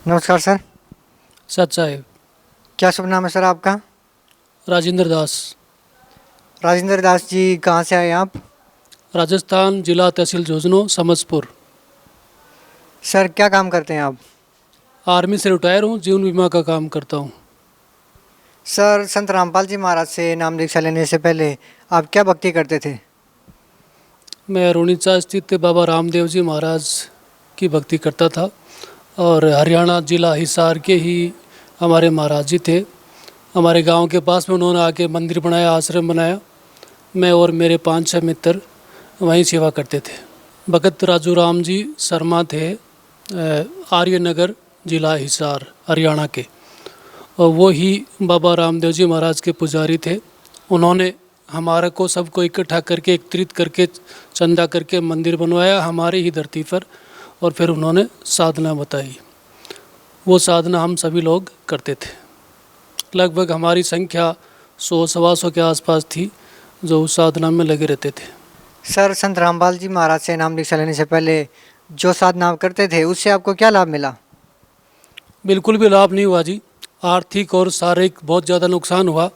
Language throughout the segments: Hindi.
नमस्कार सर। सच साहेब। क्या शुभ नाम है सर आपका? राजेंद्र दास। राजेंद्र दास जी, कहाँ से आए आप? राजस्थान, जिला तहसील झुंझुनू, समझपुर। सर क्या काम करते हैं आप? आर्मी से रिटायर हूँ, जीवन बीमा का काम करता हूँ। सर, संत रामपाल जी महाराज से नाम दीक्षा लेने से पहले आप क्या भक्ति करते थे? मैं रुणीचा स्थित बाबा रामदेव जी महाराज की भक्ति करता था और हरियाणा जिला हिसार के ही हमारे महाराज जी थे। हमारे गांव के पास में उन्होंने आके मंदिर बनाया, आश्रम बनाया। मैं और मेरे 5-6 मित्र वहीं सेवा करते थे। भगत राजू राम जी शर्मा थे, आर्यनगर जिला हिसार हरियाणा के, और वो ही बाबा रामदेव जी महाराज के पुजारी थे। उन्होंने हमारे को सबको इकट्ठा करके, एकत्रित करके, चंदा करके मंदिर बनवाया हमारी ही धरती पर, और फिर उन्होंने साधना बताई। वो साधना हम सभी लोग करते थे। लगभग हमारी संख्या 100-125 के आसपास थी जो उस साधना में लगे रहते थे। सर, संत रामपाल जी महाराज से नाम दीक्षा लेने से पहले जो साधना आप करते थे उससे आपको क्या लाभ मिला? बिल्कुल भी लाभ नहीं हुआ जी। आर्थिक और शारीरिक बहुत ज़्यादा नुकसान हुआ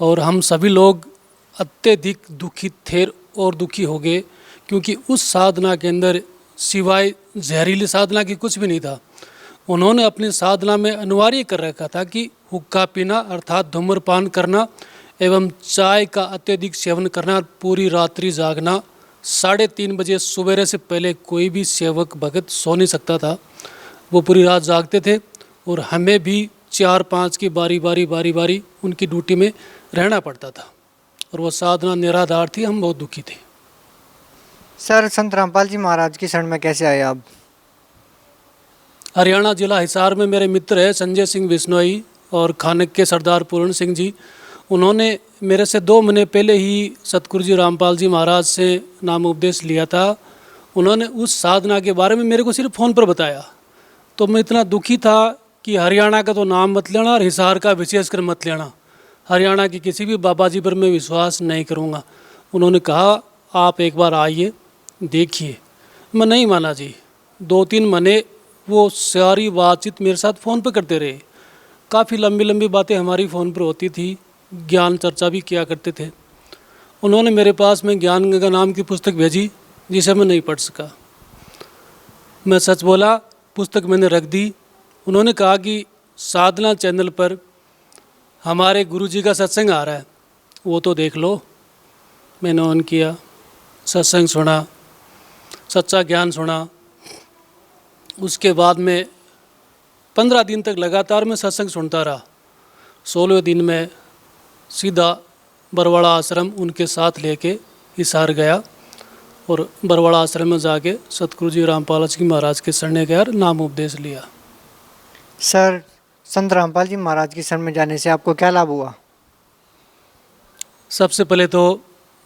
और हम सभी लोग अत्यधिक दुखी थे और दुखी हो गए, क्योंकि उस साधना के अंदर सिवाय जहरीली साधना की कुछ भी नहीं था। उन्होंने अपनी साधना में अनिवार्य कर रखा था कि हुक्का पीना अर्थात धूम्रपान करना एवं चाय का अत्यधिक सेवन करना, पूरी रात्रि जागना। 3:30 बजे सवेरे से पहले कोई भी सेवक भगत सो नहीं सकता था। वो पूरी रात जागते थे और हमें भी 4-5 की बारी बारी उनकी ड्यूटी में रहना पड़ता था, और वो साधना निराधार थी। हम बहुत दुखी थे। सर, संत रामपाल जी महाराज की शरण में कैसे आए आप? हरियाणा जिला हिसार में मेरे मित्र है संजय सिंह बिश्नोई और खानक के सरदार पूर्ण सिंह जी। उन्होंने मेरे से 2 महीने पहले ही सतगुरु जी रामपाल जी महाराज से नाम उपदेश लिया था। उन्होंने उस साधना के बारे में मेरे को सिर्फ फ़ोन पर बताया, तो मैं इतना दुखी था कि हरियाणा का तो नाम मत लेना और हिसार का विशेषकर मत लेना। हरियाणा के किसी भी बाबा जी पर मैं विश्वास नहीं करूँगा। उन्होंने कहा आप एक बार आइए, देखिए। मैं नहीं माना जी। 2-3 महीने वो सारी बातचीत मेरे साथ फ़ोन पर करते रहे। काफ़ी लंबी लंबी बातें हमारी फ़ोन पर होती थी, ज्ञान चर्चा भी किया करते थे। उन्होंने मेरे पास में ज्ञान गंगा नाम की पुस्तक भेजी, जिसे मैं नहीं पढ़ सका। मैं सच बोला, पुस्तक मैंने रख दी। उन्होंने कहा कि साधना चैनल पर हमारे गुरुजी का सत्संग आ रहा है, वो तो देख लो। मैंने ऑन किया, सत्संग सुना, सच्चा ज्ञान सुना। उसके बाद में 15 दिन तक लगातार मैं सत्संग सुनता रहा। 16वें दिन में सीधा बरवाड़ा आश्रम उनके साथ लेके हिसार गया और बरवाड़ा आश्रम में जाके सतगुरु जी रामपाल जी महाराज के शरण गया और नाम उपदेश लिया। सर, संत रामपाल जी महाराज की शरण में जाने से आपको क्या लाभ हुआ? सबसे पहले तो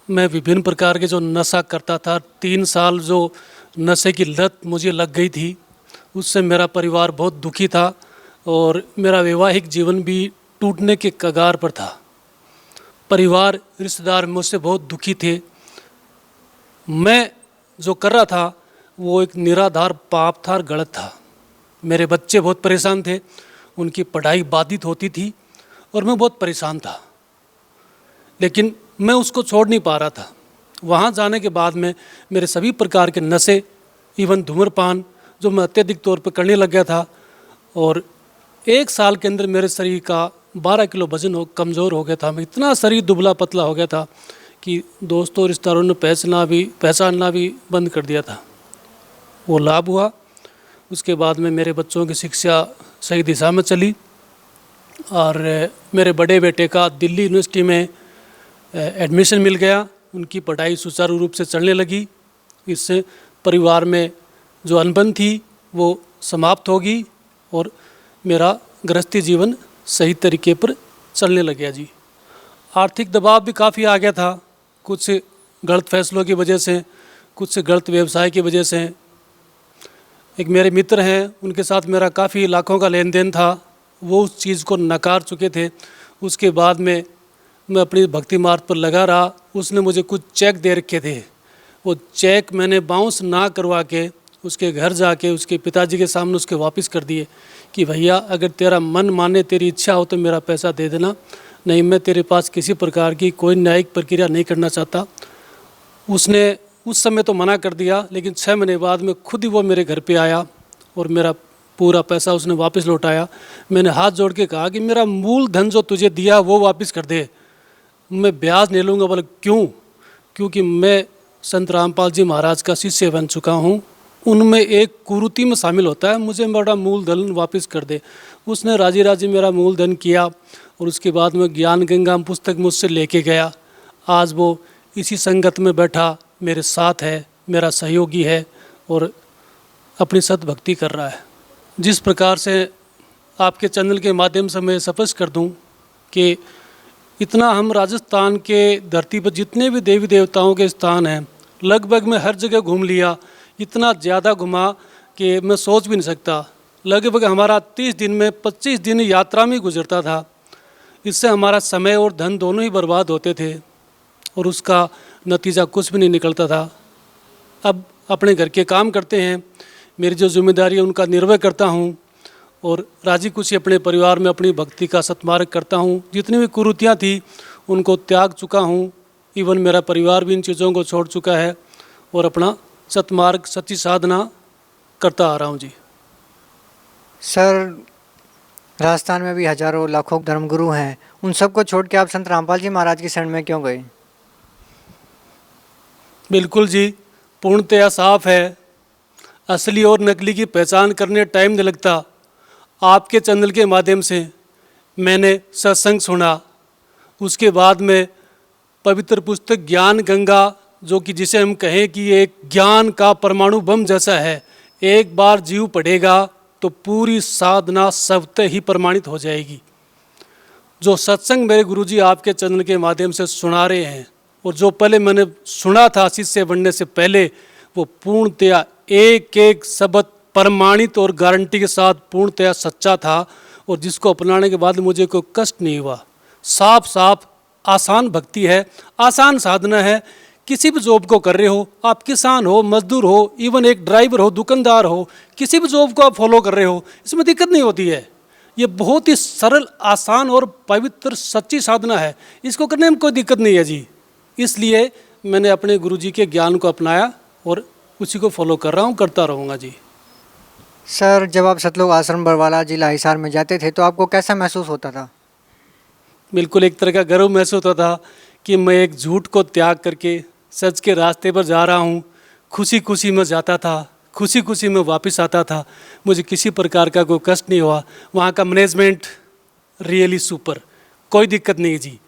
मैं विभिन्न प्रकार के जो नशा करता था, 3 साल जो नशे की लत मुझे लग गई थी, उससे मेरा परिवार बहुत दुखी था और मेरा वैवाहिक जीवन भी टूटने के कगार पर था। परिवार, रिश्तेदार मुझसे बहुत दुखी थे। मैं जो कर रहा था वो एक निराधार पाप था और गलत था। मेरे बच्चे बहुत परेशान थे, उनकी पढ़ाई बाधित होती थी और मैं बहुत परेशान था, लेकिन मैं उसको छोड़ नहीं पा रहा था। वहाँ जाने के बाद में मेरे सभी प्रकार के नशे, इवन धूम्रपान, जो मैं अत्यधिक तौर पर करने लग गया था, और 1 साल के अंदर मेरे शरीर का 12 किलो वजन कमज़ोर हो गया था। मैं इतना शरीर दुबला पतला हो गया था कि दोस्तों रिश्तेदारों ने पहचानना भी बंद कर दिया था। वो लाभ हुआ। उसके बाद में मेरे बच्चों की शिक्षा सही दिशा में चली और मेरे बड़े बेटे का दिल्ली यूनिवर्सिटी में एडमिशन मिल गया। उनकी पढ़ाई सुचारू रूप से चलने लगी। इससे परिवार में जो अनबन थी वो समाप्त होगी और मेरा गृहस्थी जीवन सही तरीके पर चलने लग गया जी। आर्थिक दबाव भी काफ़ी आ गया था, कुछ गलत फैसलों की वजह से, कुछ गलत व्यवसाय की वजह से। एक मेरे मित्र हैं, उनके साथ मेरा काफ़ी लाखों का लेन देन था, वो उस चीज़ को नकार चुके थे। उसके बाद में मैं अपनी भक्ति मार्ग पर लगा रहा। उसने मुझे कुछ चेक दे रखे थे, वो चेक मैंने बाउंस ना करवा के उसके घर जाके उसके पिताजी के सामने उसके वापस कर दिए कि भैया अगर तेरा मन माने, तेरी इच्छा हो तो मेरा पैसा दे देना, नहीं मैं तेरे पास किसी प्रकार की कोई न्यायिक प्रक्रिया नहीं करना चाहता। उसने उस समय तो मना कर दिया, लेकिन 6 महीने बाद में खुद ही वो मेरे घर पे आया और मेरा पूरा पैसा उसने वापस लौटाया। मैंने हाथ जोड़ के कहा कि मेरा मूल धन जो तुझे दिया वो वापस कर दे, मैं ब्याज नहीं लूँगा। बोले क्यों? क्योंकि मैं संत रामपाल जी महाराज का शिष्य बन चुका हूँ, उनमें एक कुरीति में शामिल होता है, मुझे मेरा मूल धन वापस कर दे। उसने राजी राजी मेरा मूल धन किया और उसके बाद में ज्ञान गंगा पुस्तक मुझसे लेके गया। आज वो इसी संगत में बैठा मेरे साथ है, मेरा सहयोगी है और अपनी सतभक्ति कर रहा है। जिस प्रकार से आपके चैनल के माध्यम से मैं स्पष्ट कर दूं कि इतना हम राजस्थान के धरती पर जितने भी देवी देवताओं के स्थान हैं लगभग मैं हर जगह घूम लिया, इतना ज़्यादा घुमा कि मैं सोच भी नहीं सकता। लगभग हमारा 30 दिन में 25 दिन यात्रा में गुजरता था। इससे हमारा समय और धन दोनों ही बर्बाद होते थे और उसका नतीजा कुछ भी नहीं निकलता था। अब अपने घर के काम करते हैं, मेरी जो जिम्मेदारी है उनका निर्वह करता हूँ और राजी खुशी अपने परिवार में अपनी भक्ति का सत्मार्ग करता हूँ। जितनी भी कुरीतियाँ थी उनको त्याग चुका हूँ, इवन मेरा परिवार भी इन चीज़ों को छोड़ चुका है और अपना सत्मार्ग सच्ची साधना करता आ रहा हूँ जी। सर, राजस्थान में भी हजारों लाखों धर्मगुरु हैं, उन सबको छोड़ के आप संत रामपाल जी महाराज की शरण में क्यों गए? बिल्कुल जी, पूर्णतया साफ है, असली और नकली की पहचान करने टाइम नहीं लगता। आपके चैनल के माध्यम से मैंने सत्संग सुना, उसके बाद में पवित्र पुस्तक ज्ञान गंगा, जो कि जिसे हम कहें कि ये एक ज्ञान का परमाणु बम जैसा है, एक बार जीव पढ़ेगा तो पूरी साधना स्वतः ही प्रमाणित हो जाएगी। जो सत्संग मेरे गुरुजी आपके चैनल के माध्यम से सुना रहे हैं और जो पहले मैंने सुना था शिष्य बनने से पहले, वो पूर्णतया एक एक शब्द प्रमाणित और गारंटी के साथ पूर्णतया सच्चा था और जिसको अपनाने के बाद मुझे कोई कष्ट नहीं हुआ। साफ साफ आसान भक्ति है, आसान साधना है। किसी भी जॉब को कर रहे हो, आप किसान हो, मजदूर हो, इवन एक ड्राइवर हो, दुकानदार हो, किसी भी जॉब को आप फॉलो कर रहे हो, इसमें दिक्कत नहीं होती है। ये बहुत ही सरल, आसान और पवित्र सच्ची साधना है, इसको करने में कोई दिक्कत नहीं है जी। इसलिए मैंने अपने गुरुजी के ज्ञान को अपनाया और उसी को फॉलो कर रहा हूँ, करता रहूँगा जी। सर, जब आप सतलोक आश्रम बरवाला जिला हिसार में जाते थे तो आपको कैसा महसूस होता था? बिल्कुल एक तरह का गर्व महसूस होता था कि मैं एक झूठ को त्याग करके सच के रास्ते पर जा रहा हूँ। खुशी खुशी में जाता था, खुशी खुशी में वापस आता था, मुझे किसी प्रकार का कोई कष्ट नहीं हुआ। वहाँ का मैनेजमेंट रियली सुपर, कोई दिक्कत नहीं जी।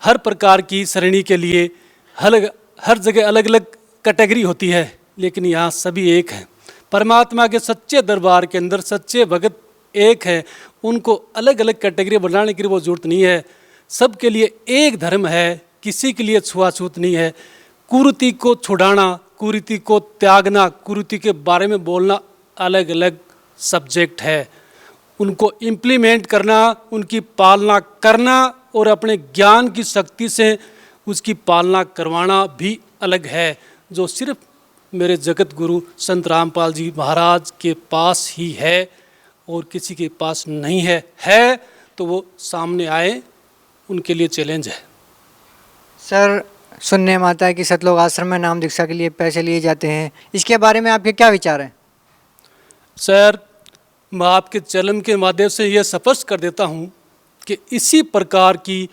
हर प्रकार की श्रेणी के लिए हर जगह अलग अलग कैटेगरी होती है, लेकिन यहाँ सभी एक हैं। परमात्मा के सच्चे दरबार के अंदर सच्चे भगत एक है, उनको अलग अलग कैटेगरी बनाने की वो जरूरत नहीं है। सबके लिए एक धर्म है, किसी के लिए छुआछूत नहीं है। कुरीति को छुड़ाना, कुरीति को त्यागना, कुरीति के बारे में बोलना अलग अलग सब्जेक्ट है। उनको इम्प्लीमेंट करना, उनकी पालना करना और अपने ज्ञान की शक्ति से उसकी पालना करवाना भी अलग है, जो सिर्फ मेरे जगत गुरु संत रामपाल जी महाराज के पास ही है और किसी के पास नहीं है। है तो वो सामने आए, उनके लिए चैलेंज है। सर, सुनने में आता है कि सतलोक आश्रम में नाम दीक्षा के लिए पैसे लिए जाते हैं, इसके बारे में आपके क्या विचार हैं? सर, मैं आपके चैनल के माध्यम से ये स्पष्ट कर देता हूँ कि इसी प्रकार की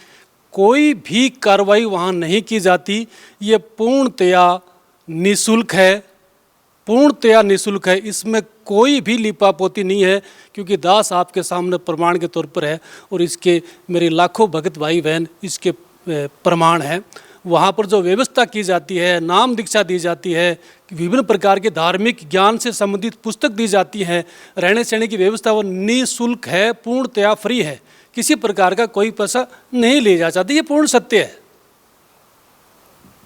कोई भी कार्रवाई वहाँ नहीं की जाती। ये पूर्णतया निःशुल्क है, पूर्णतया निःशुल्क है, इसमें कोई भी लिपापोती नहीं है, क्योंकि दास आपके सामने प्रमाण के तौर पर है और इसके मेरे लाखों भगत भाई बहन इसके प्रमाण हैं। वहाँ पर जो व्यवस्था की जाती है, नाम दीक्षा दी जाती है, विभिन्न प्रकार के धार्मिक ज्ञान से संबंधित पुस्तक दी जाती है, रहने सहने की व्यवस्था वो निःशुल्क है, पूर्णतया फ्री है, किसी प्रकार का कोई पैसा नहीं लिया जाता। ये पूर्ण सत्य है।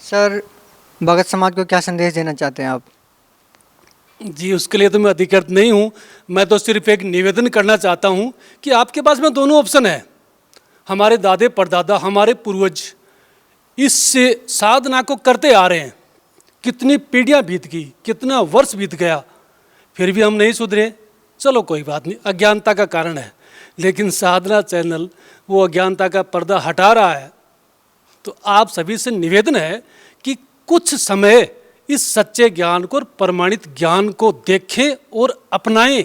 सर, भगत समाज को क्या संदेश देना चाहते हैं आप? जी, उसके लिए तो मैं अधिकृत नहीं हूँ। मैं तो सिर्फ एक निवेदन करना चाहता हूँ कि आपके पास में दोनों ऑप्शन है। हमारे दादे परदादा, हमारे पूर्वज इस साधना को करते आ रहे हैं, कितनी पीढ़ियाँ बीत गई, कितना वर्ष बीत गया, फिर भी हम नहीं सुधरे, चलो कोई बात नहीं, अज्ञानता का कारण है। लेकिन साधना चैनल वो अज्ञानता का पर्दा हटा रहा है। तो आप सभी से निवेदन है कि कुछ समय इस सच्चे ज्ञान को और प्रमाणित ज्ञान को देखें और अपनाएं।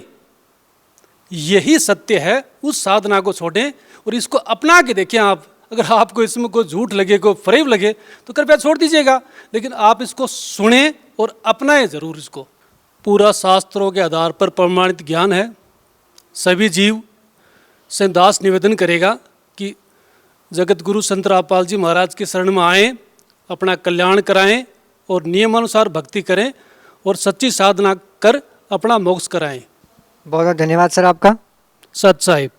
यही सत्य है, उस साधना को छोड़ें और इसको अपना के देखें। आप अगर आपको इसमें कोई झूठ लगे, कोई फरेब लगे तो कृपया छोड़ दीजिएगा, लेकिन आप इसको सुने और अपनाएं जरूर इसको। पूरा शास्त्रों के आधार पर प्रमाणित ज्ञान है। सभी जीव से दास निवेदन करेगा कि जगत गुरु संत रामपाल जी महाराज के शरण में आएँ, अपना कल्याण कराएं और नियमानुसार भक्ति करें और सच्ची साधना कर अपना मोक्ष कराएं। बहुत बहुत धन्यवाद सर आपका। सत साहिब।